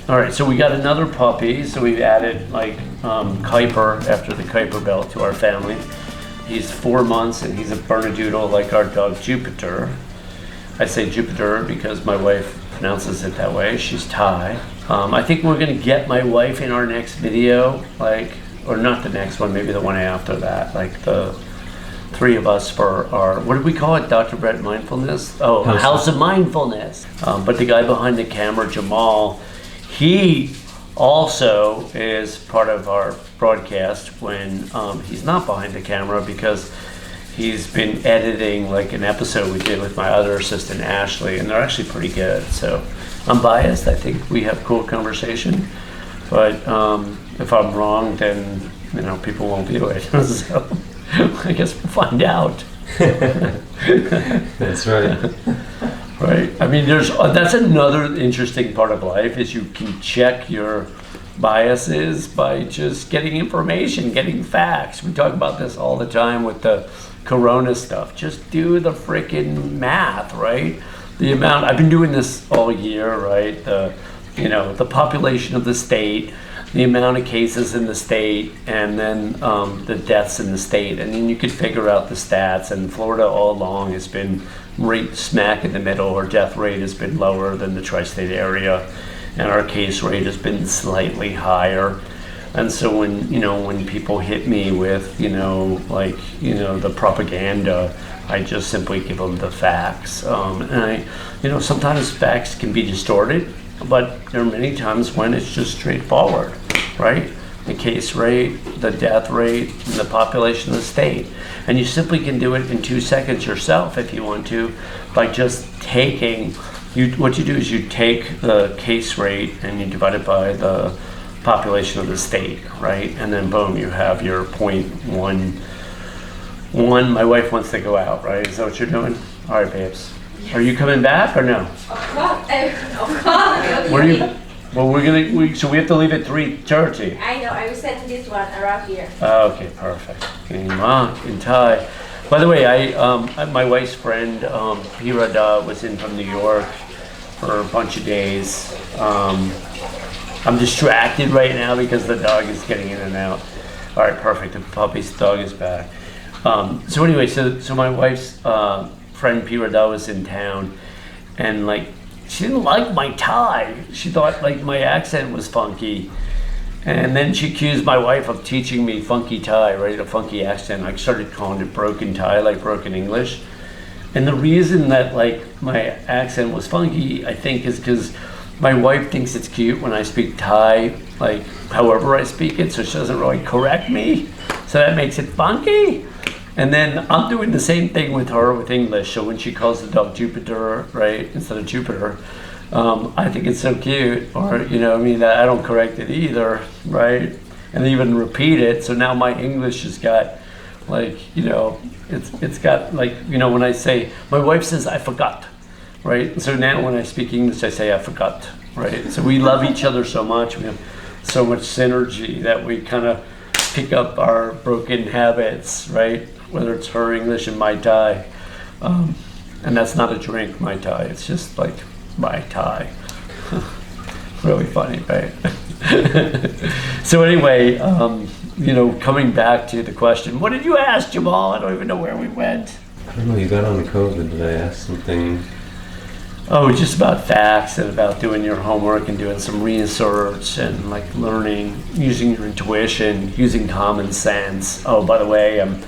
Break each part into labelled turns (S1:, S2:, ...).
S1: All right, so we got another puppy. So we've added like Kuiper after the Kuiper belt to our family. He's 4 months and he's a Bernedoodle like our dog Jupiter. I say Jupiter because my wife pronounces it that way. She's Thai. I think we're gonna get my wife in our next video, or not the next one, maybe the one after that, like the three of us for our, what did we call it, Dr. Brett Mindfulness? Oh, House of Mindfulness. But the guy behind the camera, Jamal, he also is part of our broadcast when he's not behind the camera because he's been editing like an episode we did with my other assistant, Ashley, and they're actually pretty good. So I'm biased. I think we have cool conversation. But if I'm wrong, then people won't view it. So I guess we'll find out.
S2: That's right.
S1: Right. I mean, that's another interesting part of life is you can check your biases by just getting information, getting facts. We talk about this all the time with the Corona stuff. Just do the freaking math, right? The amount, I've been doing this all year, right? The population of the state, the amount of cases in the state, and then the deaths in the state. And then you could figure out the stats. And Florida all along has been right smack in the middle. Our death rate has been lower than the tri-state area. And our case rate has been slightly higher. And so when people hit me with, the propaganda, I just simply give them the facts. And sometimes facts can be distorted, but there are many times when it's just straightforward, right? The case rate, the death rate, and the population of the state. And you simply can do it in 2 seconds yourself if you want to, by just taking, what you do is you take the case rate and you divide it by the population of the state, right? And then boom, you have your 0.11. My wife wants to go out, right? Is that what you're doing? All right, babes. Are you coming back or no?
S3: Of course.
S1: Where are you? Well, so we have to leave at 3:30.
S3: I know, I will send this one around here.
S1: Okay, perfect. In Thai. By the way, my wife's friend, Pirada, was in from New York for a bunch of days. I'm distracted right now because the dog is getting in and out. All right, perfect. The puppy's dog is back. So anyway, so my wife's friend Pirada was in town, and she didn't like my Thai. She thought my accent was funky. And then she accused my wife of teaching me funky Thai, right? A funky accent. I started calling it broken Thai, like broken English. And the reason that my accent was funky, I think, is because my wife thinks it's cute when I speak Thai, however I speak it, so she doesn't really correct me. So that makes it funky. And then I'm doing the same thing with her with English. So when she calls the dog Jupiter, right, instead of Jupiter, I think it's so cute. Or, I don't correct it either, right? And even repeat it. So now my English has got, it's got when I say, my wife says, I forgot, right? So now when I speak English, I say, I forgot, right? So we love each other so much. We have so much synergy that we kind of pick up our broken habits, right? Whether it's her English and my Thai. And that's not a drink, my Thai. It's just my Thai. Really funny, right? So anyway, coming back to the question, what did you ask, Jamal? I don't even know where we went.
S2: I don't know, you got on the COVID. Did I ask something?
S1: Oh, just about facts and about doing your homework and doing some research and learning, using your intuition, using common sense. Oh, by the way, I'm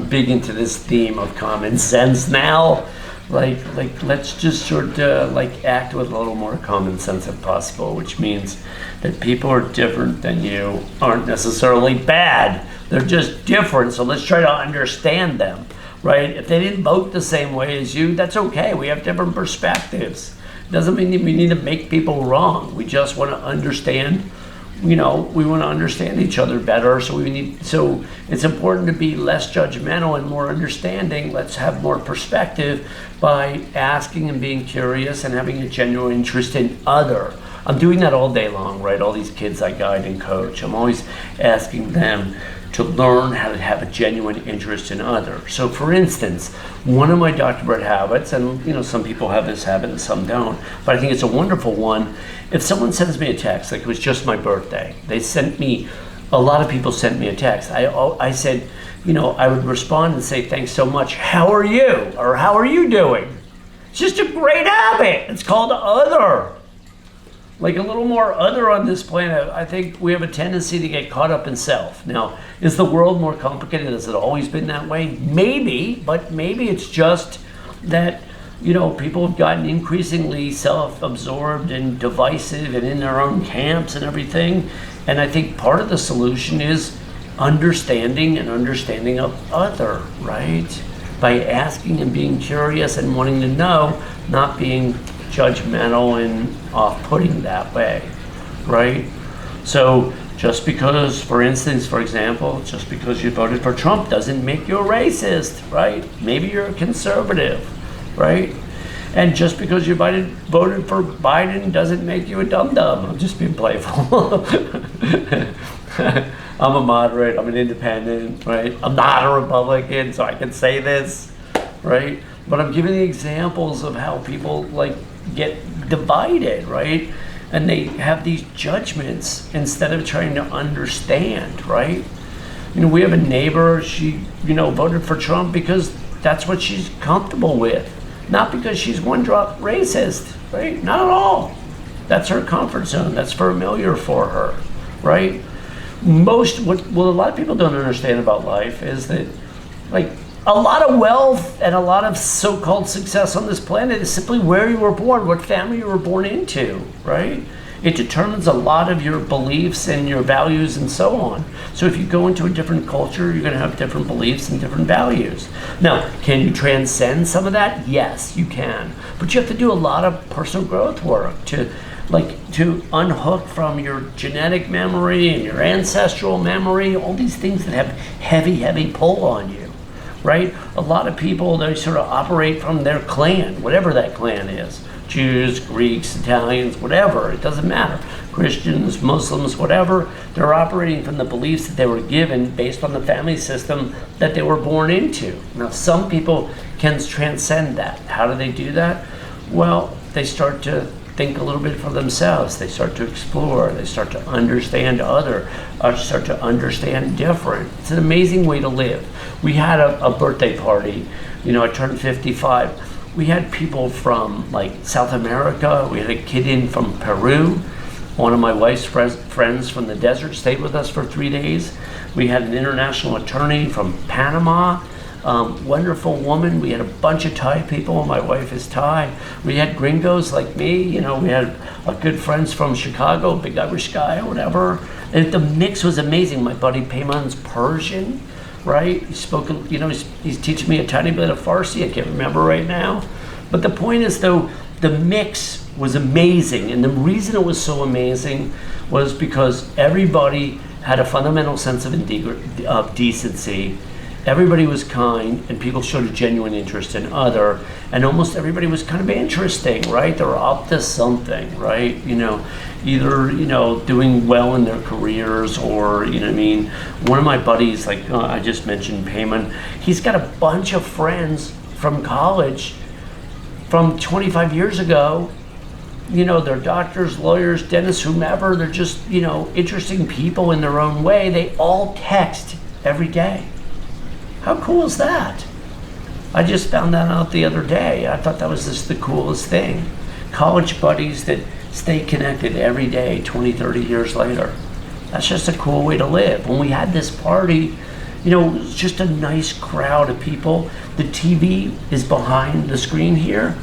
S1: big into this theme of common sense now. Let's just sort of act with a little more common sense if possible, which means that people are different than you aren't necessarily bad. They're just different, so let's try to understand them. Right? If they didn't vote the same way as you, that's okay. We have different perspectives. Doesn't mean we need to make people wrong. We just want to understand, we want to understand each other better. So it's important to be less judgmental and more understanding. Let's have more perspective by asking and being curious and having a genuine interest in other. I'm doing that all day long, right? All these kids I guide and coach, I'm always asking them, to learn how to have a genuine interest in others. So for instance, one of my Dr. Brett habits, and some people have this habit and some don't, but I think it's a wonderful one. If someone sends me a text, like it was just my birthday, a lot of people sent me a text. I said, I would respond and say, thanks so much. How are you? Or how are you doing? It's just a great habit. It's called other. Like a little more other on this planet. I think we have a tendency to get caught up in self. Now, is the world more complicated? Has it always been that way? Maybe, but maybe it's just that, people have gotten increasingly self-absorbed and divisive and in their own camps and everything. And I think part of the solution is understanding of other, right? By asking and being curious and wanting to know, not being judgmental and off-putting that way, right? So just because, for example, just because you voted for Trump doesn't make you a racist, right? Maybe you're a conservative, right? And just because you voted for Biden doesn't make you a dum-dum. I'm just being playful. I'm a moderate, I'm an independent, right? I'm not a Republican, so I can say this, right? But I'm giving the examples of how people get divided, right? And they have these judgments instead of trying to understand, right? We have a neighbor, she, voted for Trump because that's what she's comfortable with. Not because she's one drop racist, right? Not at all. That's her comfort zone. That's familiar for her, right? What a lot of people don't understand about life is that, a lot of wealth and a lot of so-called success on this planet is simply where you were born, what family you were born into, right? It determines a lot of your beliefs and your values and so on. So if you go into a different culture, you're going to have different beliefs and different values. Now, can you transcend some of that? Yes, you can. But you have to do a lot of personal growth work to unhook from your genetic memory and your ancestral memory, all these things that have heavy pull on you, right? A lot of people, they sort of operate from their clan, whatever that clan is. Jews, Greeks, Italians, whatever, it doesn't matter. Christians, Muslims, whatever, they're operating from the beliefs that they were given based on the family system that they were born into. Now, some people can transcend that. How do they do that? Well, they start to think a little bit for themselves. They start to explore. They start to understand start to understand different. It's an amazing way to live. We had a birthday party. I turned 55. We had people from South America. We had a kid in from Peru. One of my wife's friends from the desert stayed with us for 3 days. We had an international attorney from Panama. Wonderful woman. We had a bunch of Thai people. My wife is Thai. We had gringos like me. We had good friends from Chicago, Big Irish guy or whatever. And the mix was amazing. My buddy Payman's Persian, right? He spoke, he's teaching me a tiny bit of Farsi. I can't remember right now. But the point is, though, the mix was amazing. And the reason it was so amazing was because everybody had a fundamental sense of decency. Everybody was kind, and people showed a genuine interest in other, and almost everybody was kind of interesting, right? They were up to something, right? Either, doing well in their careers or, One of my buddies, I just mentioned Payman, he's got a bunch of friends from college from 25 years ago. They're doctors, lawyers, dentists, whomever. They're just, interesting people in their own way. They all text every day. How cool is that? I just found that out the other day. I thought that was just the coolest thing. College buddies that stay connected every day, 20, 30 years later. That's just a cool way to live. When we had this party, it was just a nice crowd of people. The TV is behind the screen here.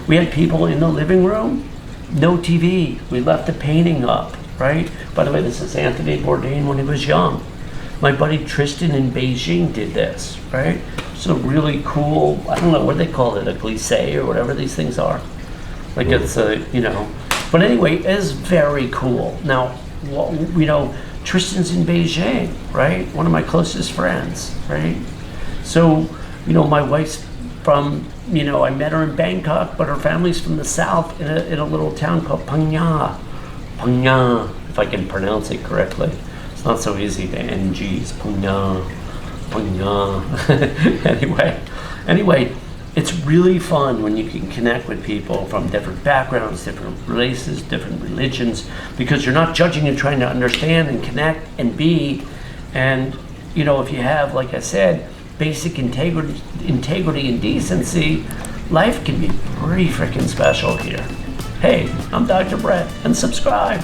S1: We had people in the living room, no TV. We left the painting up, right? By the way, this is Anthony Bourdain when he was young. My buddy Tristan in Beijing did this, right? So really cool, I don't know what they call it, a glissé or whatever these things are. It's but anyway, it's very cool. Now, Tristan's in Beijing, right? One of my closest friends, right? So, my wife's from, I met her in Bangkok, but her family's from the south in a little town called Phang Nga, if I can pronounce it correctly. not so easy to NGs. Punya, punya. Anyway, it's really fun when you can connect with people from different backgrounds, different races, different religions, because you're not judging, you're trying to understand and connect and be. And, you know, if you have, like I said, basic integrity and decency, life can be pretty freaking special here. Hey, I'm Dr. Brett, and subscribe.